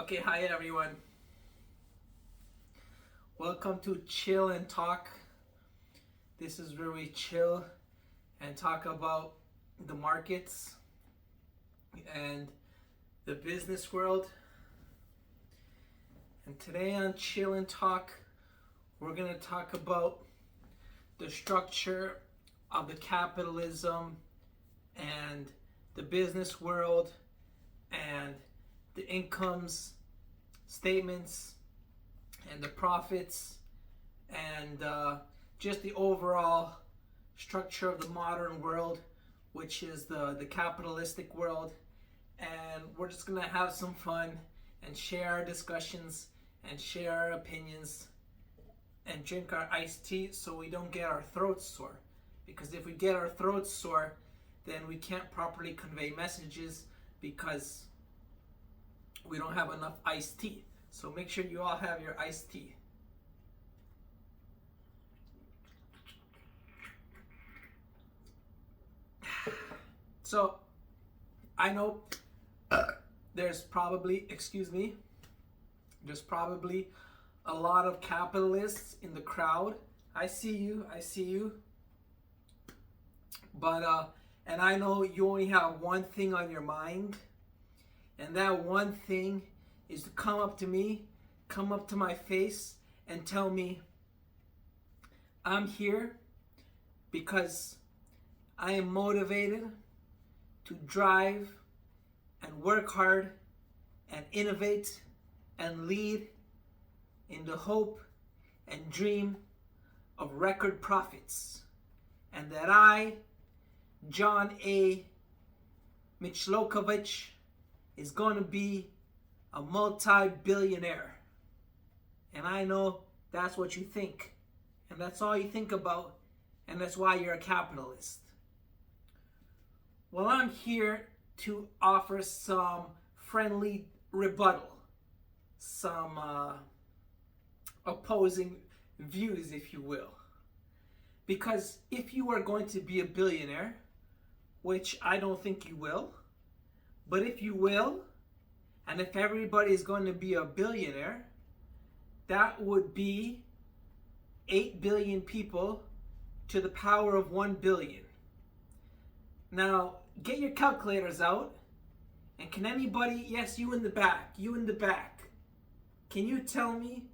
Okay, hi everyone. Welcome to Chill and Talk. This is where we chill and talk about the markets and the business world. And today on Chill and Talk, we're going to talk about the structure of the capitalism and the business world and the incomes statements and the profits and just the overall structure of the modern world, which is the capitalistic world. And we're just gonna have some fun and share our discussions and share our opinions and drink our iced tea so we don't get our throats sore, because if we get our throats sore, then we can't properly convey messages because we don't have enough iced tea. So make sure you all have your iced tea. So I know there's probably a lot of capitalists in the crowd. I see you. But and I know you only have one thing on your mind. And that one thing is to come up to my face and tell me I'm here because I am motivated to drive and work hard and innovate and lead in the hope and dream of record profits. And that I, John A. Michlokovich, is going to be a multi-billionaire. And I know that's what you think. And that's all you think about. And that's why you're a capitalist. Well, I'm here to offer some friendly rebuttal. Some opposing views, if you will. Because if you are going to be a billionaire, which I don't think you will, but if you will, and if everybody is going to be a billionaire, that would be 8 billion people to the power of 1 billion. Now, get your calculators out, and can anybody, yes, you in the back, can you tell me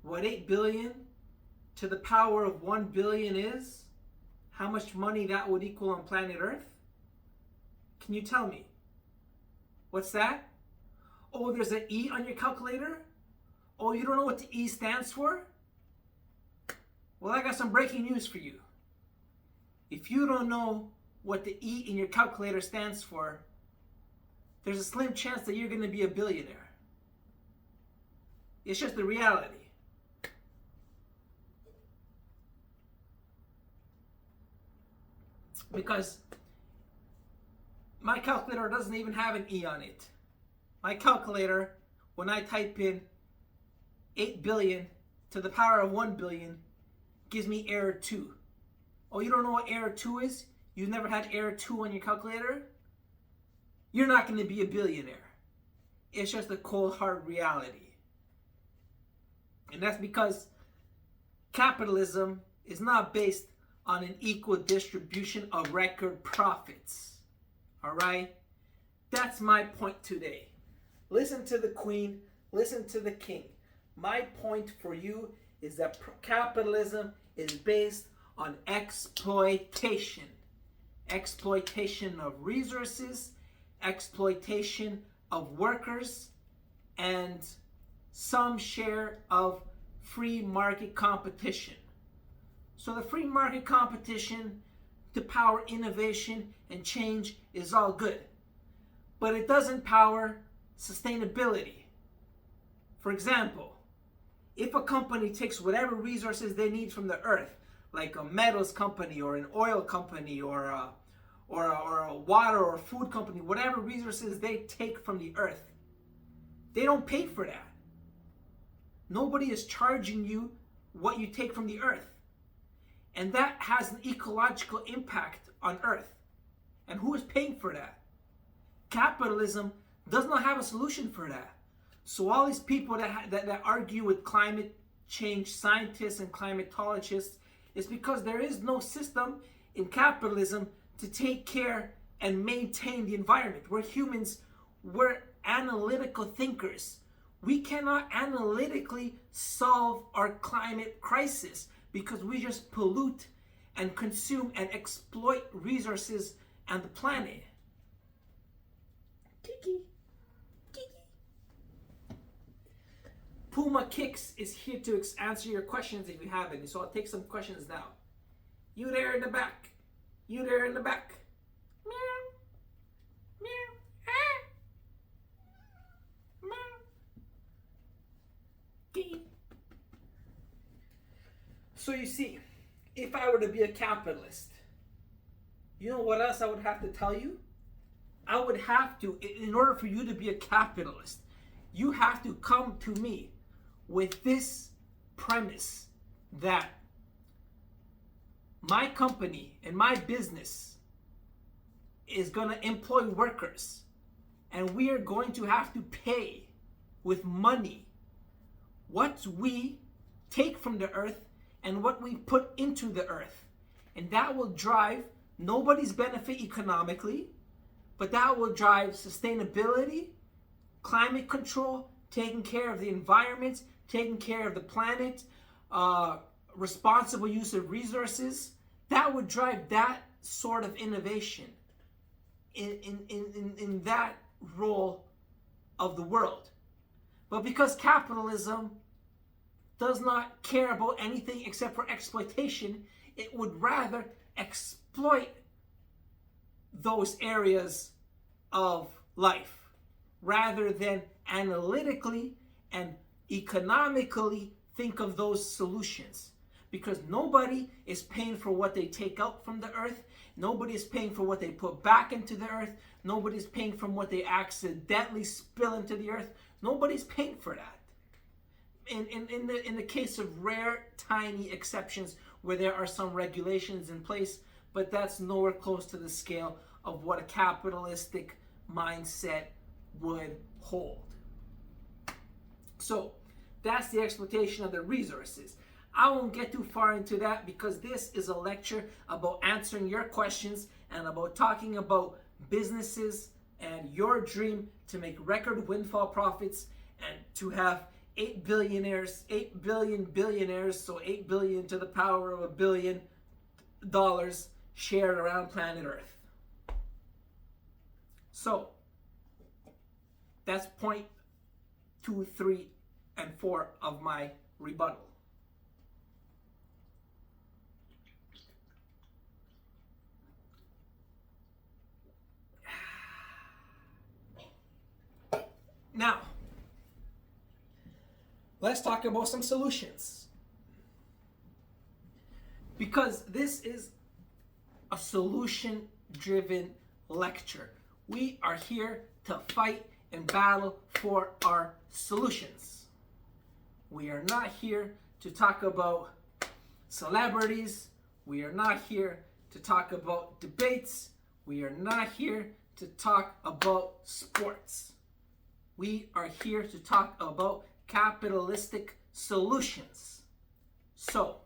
what 8 billion to the power of 1 billion is? How much money that would equal on planet Earth? Can you tell me? What's that? Oh, there's an E on your calculator? Oh, you don't know what the E stands for? Well, I got some breaking news for you. If you don't know what the E in your calculator stands for, there's a slim chance that you're going to be a billionaire. It's just the reality. Because my calculator doesn't even have an E on it. My calculator, when I type in 8 billion to the power of 1 billion, gives me error 2. Oh, you don't know what error 2 is? You've never had error 2 on your calculator? You're not going to be a billionaire. It's just a cold, hard reality. And that's because capitalism is not based on an equal distribution of record profits. All right? That's my point today. Listen to the queen, listen to the king. My point for you is that capitalism is based on exploitation. Exploitation of resources, exploitation of workers, and some share of free market competition. So the free market competition to power innovation and change is all good. But it doesn't power sustainability. For example, if a company takes whatever resources they need from the earth, like a metals company or an oil company or a water or food company, whatever resources they take from the earth, they don't pay for that. Nobody is charging you what you take from the earth. And that has an ecological impact on earth. And who is paying for that? Capitalism does not have a solution for that. So all these people that argue with climate change scientists and climatologists is because there is no system in capitalism to take care and maintain the environment. We're humans, we're analytical thinkers. We cannot analytically solve our climate crisis because we just pollute and consume and exploit resources and the planet. Kiki. Puma Kicks is here to answer your questions if you have any. So I'll take some questions now. You there in the back. You there in the back. Meow. Meow. Ah. Meow. Kiki. So you see, if I were to be a capitalist, you know what else I would have to tell you? I would have to, in order for you to be a capitalist, you have to come to me with this premise that my company and my business is going to employ workers, and we are going to have to pay with money what we take from the earth and what we put into the earth. And that will drive nobody's benefit economically, but that will drive sustainability, climate control, taking care of the environment, taking care of the planet, responsible use of resources. That would drive that sort of innovation in that role of the world. But because capitalism does not care about anything except for exploitation, it would rather exploit those areas of life rather than analytically and economically think of those solutions. Because nobody is paying for what they take out from the earth. Nobody is paying for what they put back into the earth. Nobody's paying for what they accidentally spill into the earth. Nobody's paying for that. In the case of rare, tiny exceptions where there are some regulations in place, but that's nowhere close to the scale of what a capitalistic mindset would hold. So that's the exploitation of the resources. I won't get too far into that because this is a lecture about answering your questions and about talking about businesses and your dream to make record windfall profits and to have 8 billion billionaires, so 8 billion to the power of $1 billion shared around planet Earth. So that's point 2, 3, and 4 of my rebuttal. Now, let's talk about some solutions. Because this is a solution-driven lecture. We are here to fight and battle for our solutions. We are not here to talk about celebrities. We are not here to talk about debates. We are not here to talk about sports. We are here to talk about capitalistic solutions. So,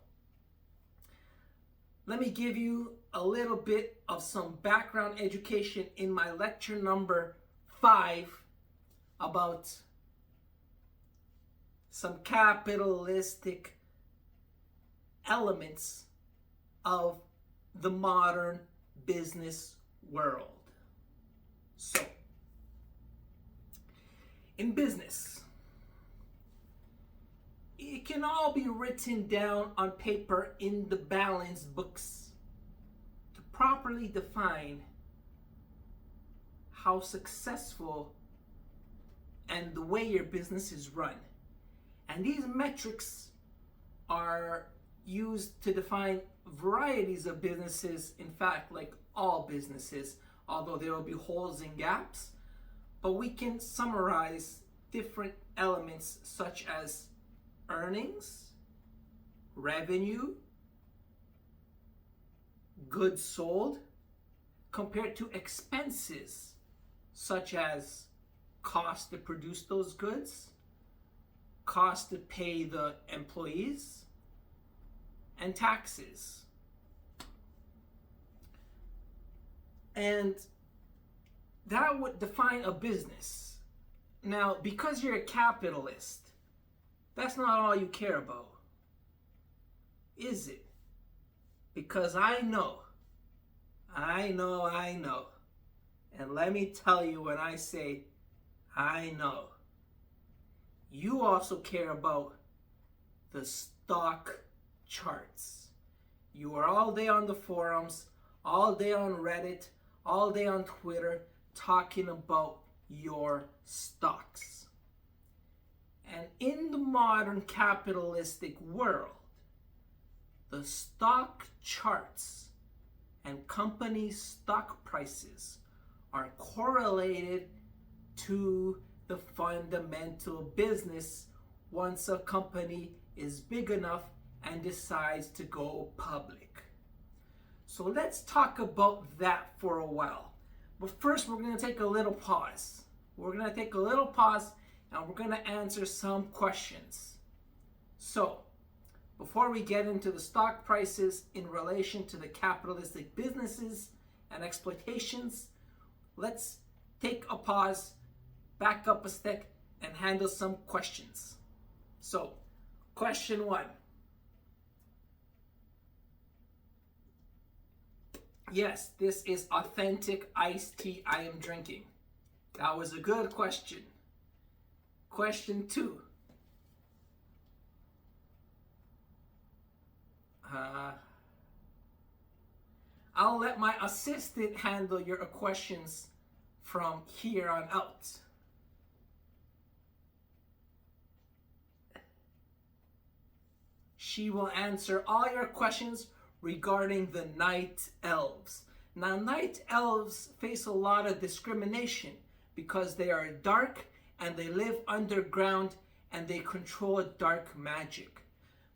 let me give you a little bit of some background education in my lecture number 5 about some capitalistic elements of the modern business world. So, in business, it can all be written down on paper in the balance books to properly define how successful and the way your business is run. And these metrics are used to define varieties of businesses, in fact, like all businesses, although there will be holes and gaps. But we can summarize different elements such as earnings, revenue, goods sold, compared to expenses such as cost to produce those goods, cost to pay the employees, and taxes. And that would define a business. Now, because you're a capitalist, that's not all you care about, is it? Because I know. And let me tell you, when I say I know, you also care about the stock charts. You are all day on the forums, all day on Reddit, all day on Twitter, talking about your stocks. And in the modern capitalistic world, the stock charts and company stock prices are correlated to the fundamental business once a company is big enough and decides to go public. So let's talk about that for a while. But first, we're going to take a little pause. We're going to take a little pause and we're going to answer some questions. So, before we get into the stock prices in relation to the capitalistic businesses and exploitations, let's take a pause, back up a step, and handle some questions. So, question 1. Yes, this is authentic iced tea I am drinking. That was a good question. Question 2. I'll let my assistant handle your questions from here on out. She will answer all your questions regarding the night elves. Now, night elves face a lot of discrimination because they are dark and they live underground and they control dark magic.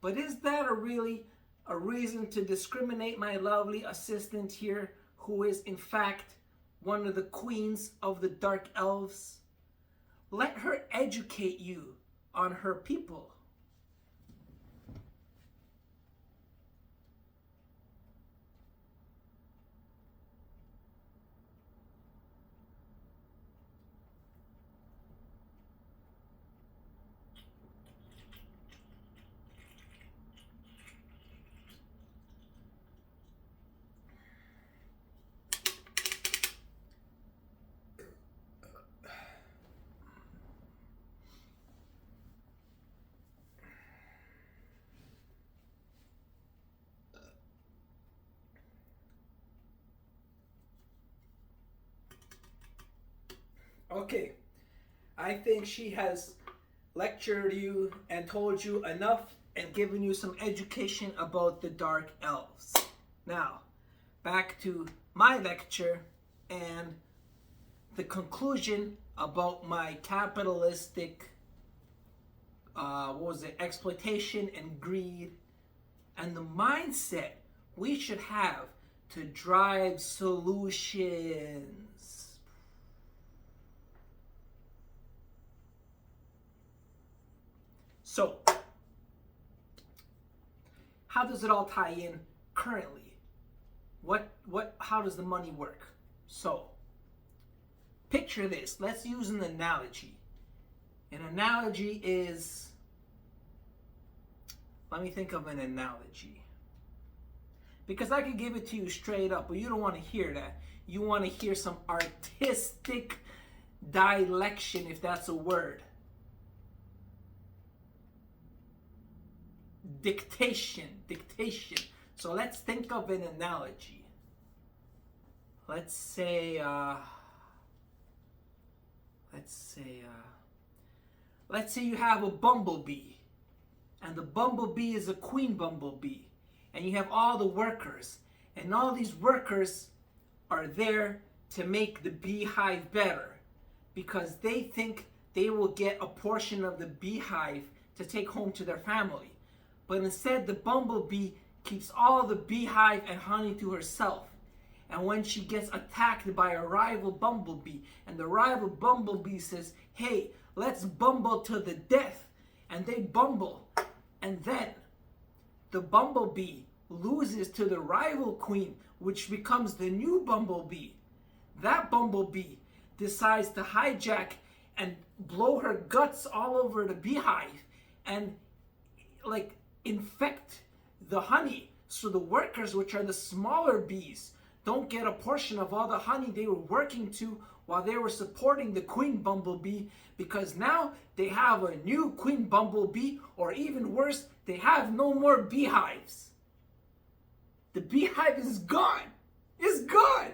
But is that really a reason to discriminate my lovely assistant here, who is in fact one of the queens of the dark elves? Let her educate you on her people. Okay, I think she has lectured you and told you enough and given you some education about the dark elves. Now, back to my lecture and the conclusion about my capitalistic, exploitation and greed, and the mindset we should have to drive solutions. So, how does it all tie in currently? How does the money work? So, picture this. Let's use an analogy. An analogy is, let me think of an analogy. Because I could give it to you straight up, but you don't want to hear that. You want to hear some artistic dialect, if that's a word. Dictation. So let's think of an analogy. Let's say you have a bumblebee, and the bumblebee is a queen bumblebee, and you have all the workers, and all these workers are there to make the beehive better because they think they will get a portion of the beehive to take home to their family. But instead, the bumblebee keeps all the beehive and honey to herself. And when she gets attacked by a rival bumblebee, and the rival bumblebee says, "Hey, let's bumble to the death," and they bumble. And then the bumblebee loses to the rival queen, which becomes the new bumblebee. That bumblebee decides to hijack and blow her guts all over the beehive and like infect the honey, so the workers, which are the smaller bees, don't get a portion of all the honey they were working to while they were supporting the queen bumblebee, because now they have a new queen bumblebee, or even worse, they have no more beehives. The beehive is gone. It's gone.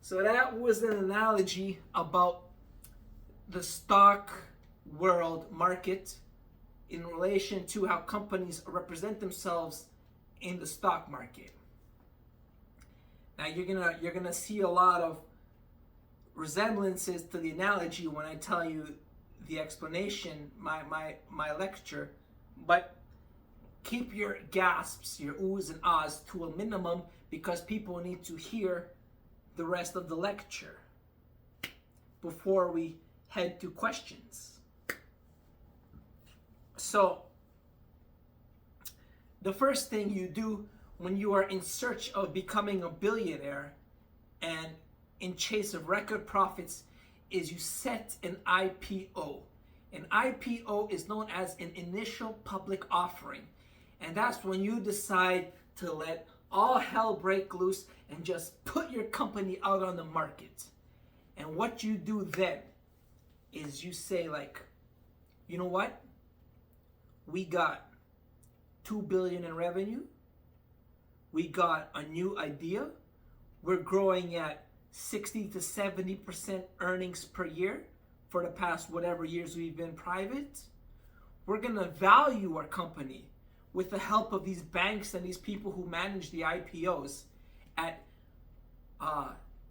So that was an analogy about the stock world market in relation to how companies represent themselves in the stock market. Now you're gonna see a lot of resemblances to the analogy when I tell you the explanation, my lecture, but keep your gasps, your oohs and ahs to a minimum, because people need to hear the rest of the lecture before we head to questions. So, the first thing you do when you are in search of becoming a billionaire and in chase of record profits is you set an IPO. An IPO is known as an initial public offering. And that's when you decide to let all hell break loose and just put your company out on the market. And what you do then is you say, like, you know what? We got 2 billion in revenue. We got a new idea. We're growing at 60 to 70% earnings per year for the past whatever years we've been private. We're going to value our company with the help of these banks and these people who manage the IPOs at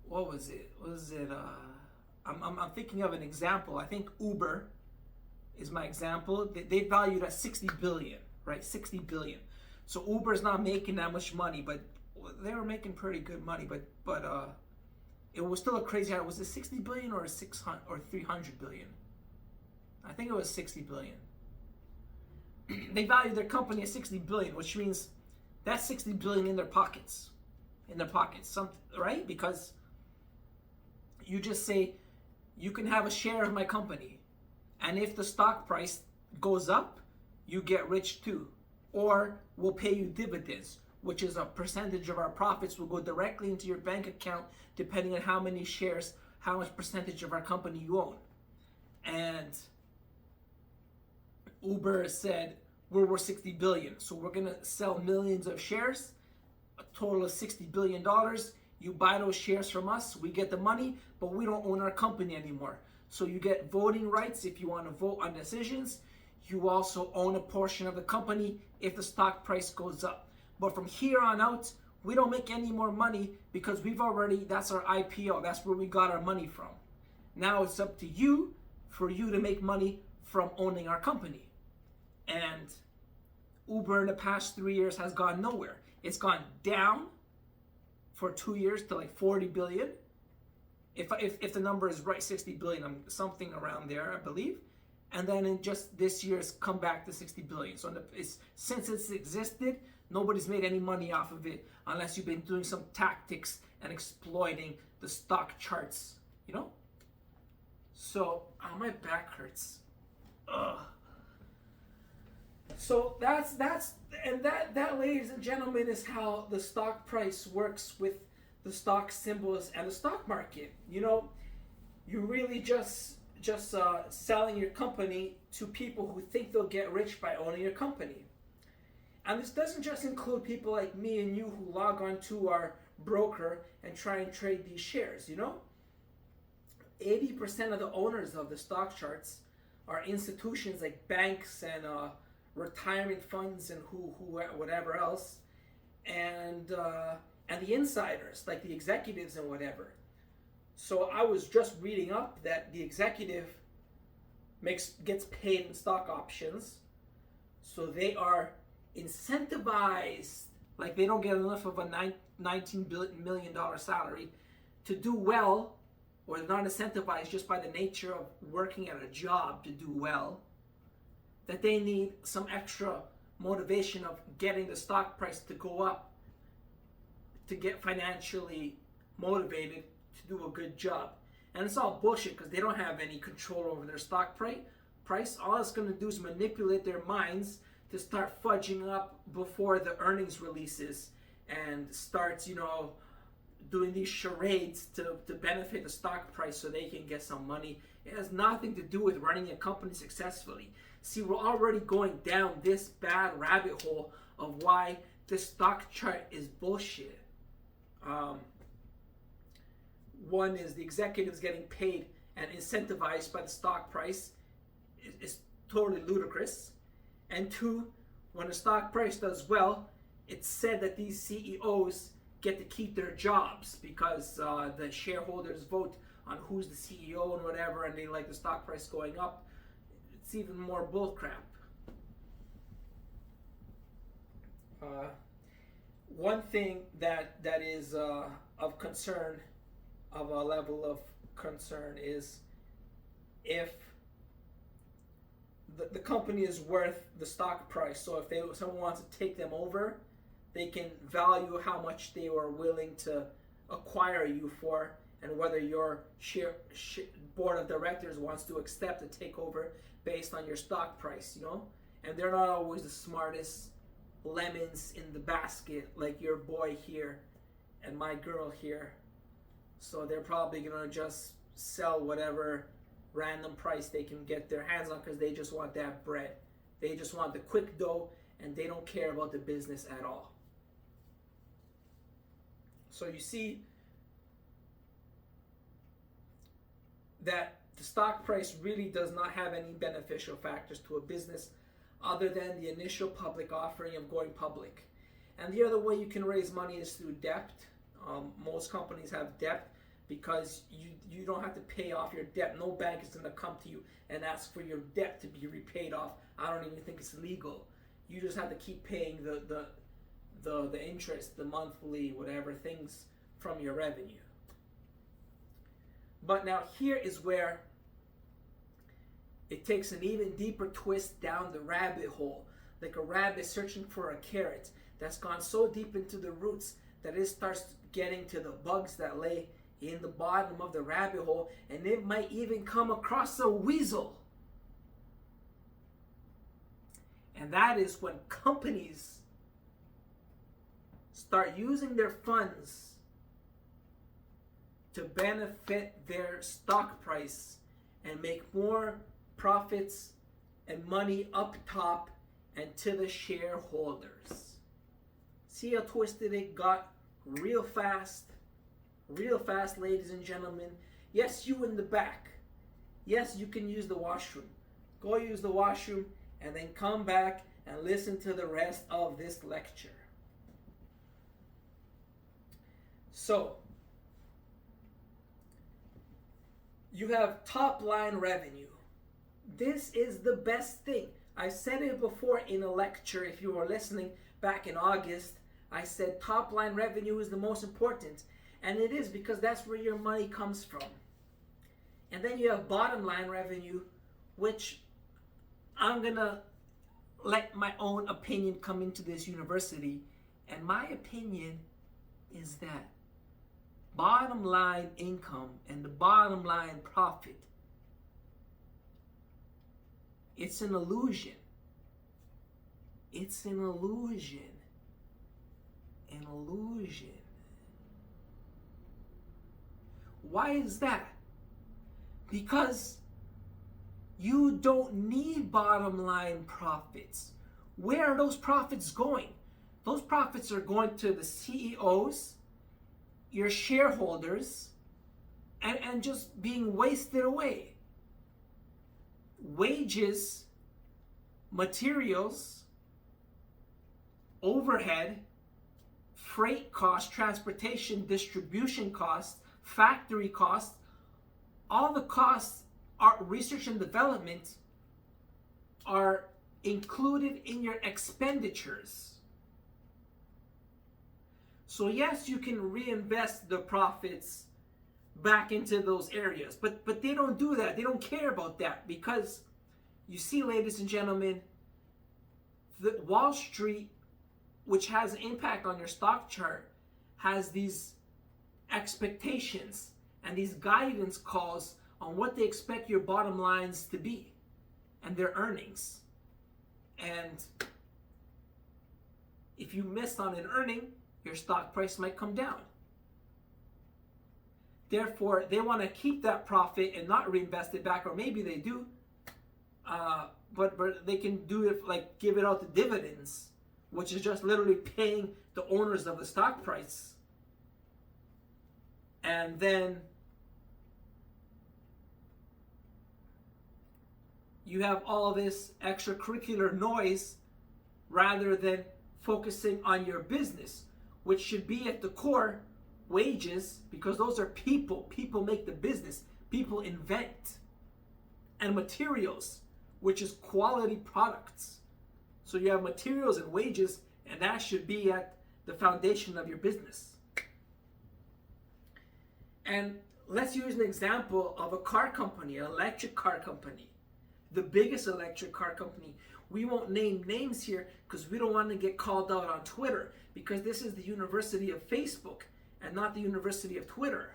what was it? I'm thinking of an example. I think Uber is my example. They valued at 60 billion, right? 60 billion. So Uber's not making that much money, but they were making pretty good money. But it was still a crazy. Was it 60 billion or 600 or 300 billion? I think it was 60 billion. They valued their company at 60 billion, which means that's 60 billion in their pockets. Something, right? Because you just say, you can have a share of my company, and if the stock price goes up, you get rich too. Or we'll pay you dividends, which is a percentage of our profits will go directly into your bank account depending on how many shares, how much percentage of our company you own. And Uber said, we're worth 60 billion, so we're gonna sell millions of shares, a total of $60 billion. You buy those shares from us, we get the money, but we don't own our company anymore. So you get voting rights if you want to vote on decisions. You also own a portion of the company if the stock price goes up. But from here on out, we don't make any more money because that's our IPO. That's where we got our money from. Now it's up to you for you to make money from owning our company. And Uber in the past 3 years has gone nowhere. It's gone down for 2 years to like 40 billion. If the number is right, 60 billion, something around there, I believe. And then in just this year, it's come back to 60 billion. So since it's existed, nobody's made any money off of it unless you've been doing some tactics and exploiting the stock charts, you know? So, my back hurts. Ugh. So that, ladies and gentlemen, is how the stock price works with the stock symbols and the stock market. You know, you really just selling your company to people who think they'll get rich by owning your company. And this doesn't just include people like me and you who log on to our broker and try and trade these shares, you know? 80% of the owners of the stock charts are institutions like banks and retirement funds and whatever else, and the insiders like the executives and whatever. So I was just reading up that the executive gets paid in stock options, so they are incentivized. Like they don't get enough of a $19 million salary. to do well, or they're not incentivized just by the nature of working at a job to do well, that they need some extra motivation of getting the stock price to go up to get financially motivated to do a good job. And it's all bullshit because they don't have any control over their stock price. All it's going to do is manipulate their minds to start fudging up before the earnings releases and starts, doing these charades to benefit the stock price so they can get some money. It has nothing to do with running a company successfully. See, we're already going down this bad rabbit hole of why this stock chart is bullshit. One is the executives getting paid and incentivized by the stock price is totally ludicrous. And two, when the stock price does well, it's said that these CEOs get to keep their jobs because the shareholders vote on who's the CEO and whatever, and they like the stock price going up. It's even more bullcrap. One thing that is of concern, of a level of concern, is if the company is worth the stock price. So if someone wants to take them over, they can value how much they were willing to acquire you for, and whether your board of directors wants to accept a takeover based on your stock price, And they're not always the smartest lemons in the basket, like your boy here and my girl here. So they're probably gonna just sell whatever random price they can get their hands on because they just want that bread. They just want the quick dough, and they don't care about the business at all. So you see that the stock price really does not have any beneficial factors to a business other than the initial public offering of going public. And the other way you can raise money is through debt. Most companies have debt because you don't have to pay off your debt. No bank is going to come to you and ask for your debt to be repaid off. I don't even think it's legal. You just have to keep paying the interest, the monthly, whatever things from your revenue. But now here is where it takes an even deeper twist down the rabbit hole, like a rabbit searching for a carrot that's gone so deep into the roots that it starts getting to the bugs that lay in the bottom of the rabbit hole, and it might even come across a weasel. And that is when companies start using their funds to benefit their stock price and make more profits and money up top and to the shareholders. See how twisted it got real fast, ladies and gentlemen. Yes, you in the back. Yes, you can use the washroom. Go use the washroom and then come back and listen to the rest of this lecture. So, you have top line revenue. This is the best thing. I said it before in a lecture, if you were listening back in August. I said top line revenue is the most important. And it is, because that's where your money comes from. And then you have bottom line revenue, which I'm going to let my own opinion come into this university. And my opinion is that bottom line income and the bottom line profit, it's an illusion. It's an illusion. An illusion. Why is that? Because you don't need bottom line profits. Where are those profits going? Those profits are going to the CEOs, your shareholders, and just being wasted away. Wages, materials, overhead, freight costs, transportation, distribution costs, factory costs, all the costs, are research and development, are included in your expenditures. So yes, you can reinvest the profits back into those areas. But they don't do that. They don't care about that, because you see, ladies and gentlemen, the Wall Street, which has an impact on your stock chart, has these expectations and these guidance calls on what they expect your bottom lines to be and their earnings. And if you miss on an earning, your stock price might come down. Therefore, they want to keep that profit and not reinvest it back, or maybe they do, but they can do it like give it out to dividends, which is just literally paying the owners of the stock price. And then you have all this extracurricular noise rather than focusing on your business, which should be at the core. Wages, because those are people. People make the business. People invent. And materials, which is quality products. So you have materials and wages, and that should be at the foundation of your business. And let's use an example of a car company, an electric car company. The biggest electric car company. We won't name names here because we don't want to get called out on Twitter, because this is the University of Facebook and not the University of Twitter.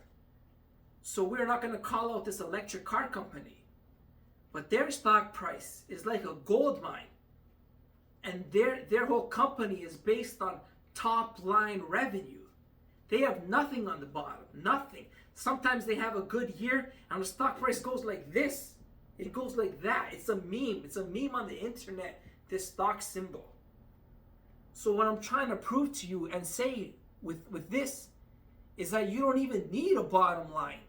So we're not going to call out this electric car company. But their stock price is like a gold mine. And their whole company is based on top line revenue. They have nothing on the bottom, nothing. Sometimes they have a good year and the stock price goes like this. It goes like that. It's a meme. It's a meme on the internet, this stock symbol. So what I'm trying to prove to you and say with this is that you don't even need a bottom line,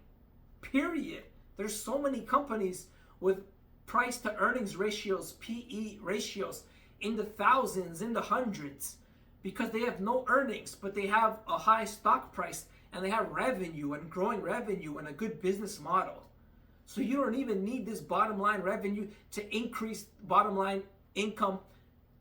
period. There's so many companies with price to earnings ratios, PE ratios, in the thousands, in the hundreds, because they have no earnings, but they have a high stock price and they have revenue and growing revenue and a good business model. So you don't even need this bottom line revenue to increase bottom line income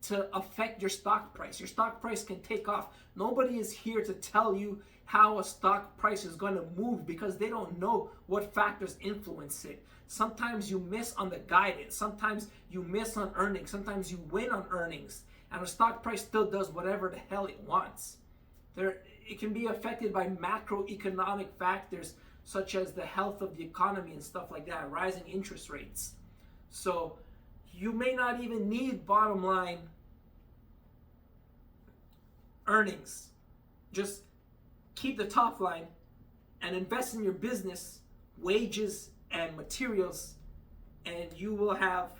to affect your stock price. Your stock price can take off. Nobody is here to tell you how a stock price is going to move, because they don't know what factors influence it. Sometimes you miss on the guidance. Sometimes you miss on earnings. Sometimes you win on earnings. And the stock price still does whatever the hell it wants. It can be affected by macroeconomic factors such as the health of the economy and stuff like that, rising interest rates. So you may not even need bottom line earnings. Just keep the top line and invest in your business, wages and materials, and you will have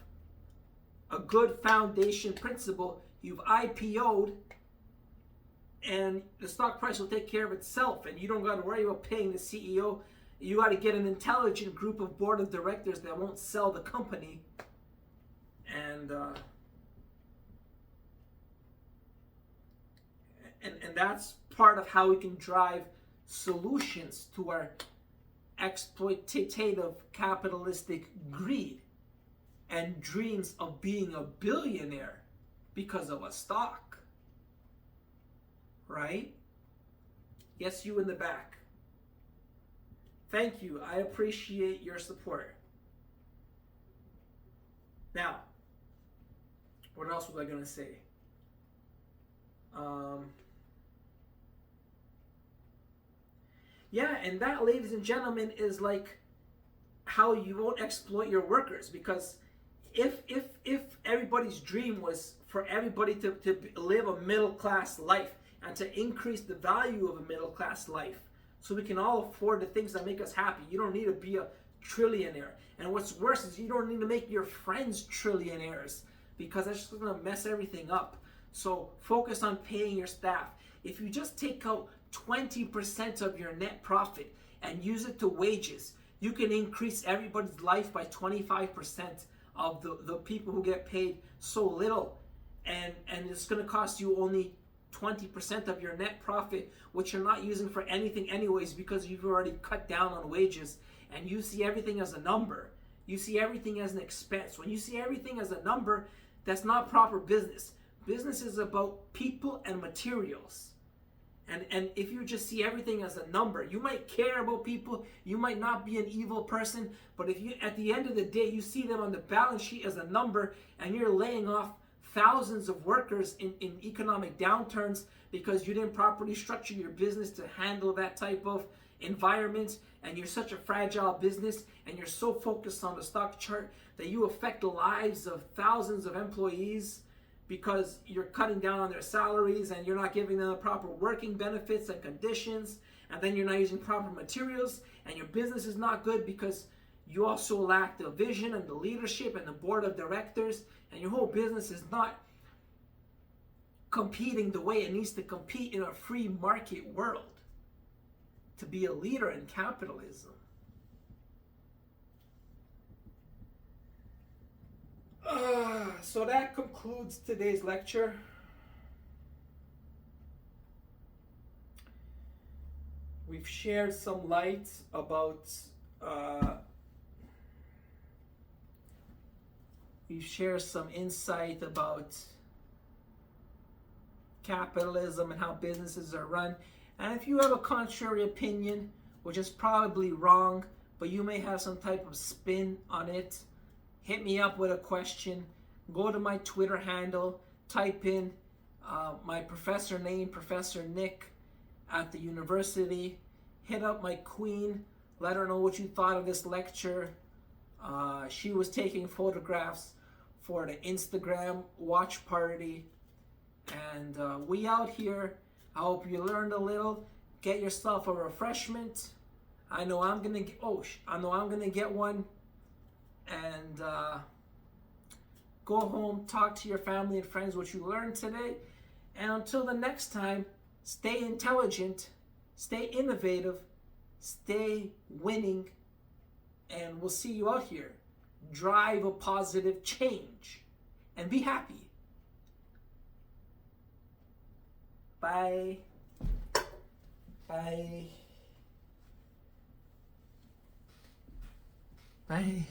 a good foundation principle. You've IPO'd and the stock price will take care of itself, and you don't got to worry about paying the CEO. You got to get an intelligent group of board of directors that won't sell the company. And that's part of how we can drive solutions to our exploitative capitalistic greed and dreams of being a billionaire because of a stock. Right? Yes, you in the back. Thank you. I appreciate your support. Now, what else was I going to say? Yeah, and that, ladies and gentlemen, is like how you won't exploit your workers. Because if everybody's dream was for everybody to live a middle class life and to increase the value of a middle class life so we can all afford the things that make us happy, you don't need to be a trillionaire. And what's worse is you don't need to make your friends trillionaires, because that's just going to mess everything up. So focus on paying your staff. If you just take out 20% of your net profit and use it to wages, you can increase everybody's life by 25% of the people who get paid so little. And it's going to cost you only 20% of your net profit, which you're not using for anything anyways, because you've already cut down on wages. And you see everything as a number. You see everything as an expense. When you see everything as a number, that's not proper business. Business is about people and materials. And if you just see everything as a number, you might care about people, you might not be an evil person, but if you, at the end of the day, you see them on the balance sheet as a number, and you're laying off thousands of workers in economic downturns because you didn't properly structure your business to handle that type of environment, and you're such a fragile business, and you're so focused on the stock chart that you affect the lives of thousands of employees because you're cutting down on their salaries and you're not giving them the proper working benefits and conditions, and then you're not using proper materials, and your business is not good because you also lack the vision and the leadership and the board of directors, and your whole business is not competing the way it needs to compete in a free market world to be a leader in capitalism. So that concludes today's lecture. We've shared some light about we've shared some insight about capitalism and how businesses are run. And if you have a contrary opinion, which is probably wrong, but you may have some type of spin on it, hit me up with a question. Go to my Twitter handle, type in my professor name, Professor Nick at the university. Hit up my queen, let her know what you thought of this lecture. She was taking photographs for the Instagram watch party. And we out here. I hope you learned a little. Get yourself a refreshment. I know I'm gonna get one. And go home, talk to your family and friends what you learned today. And until the next time, stay intelligent, stay innovative, stay winning, and we'll see you out here. Drive a positive change and be happy. Bye. Bye. Bye.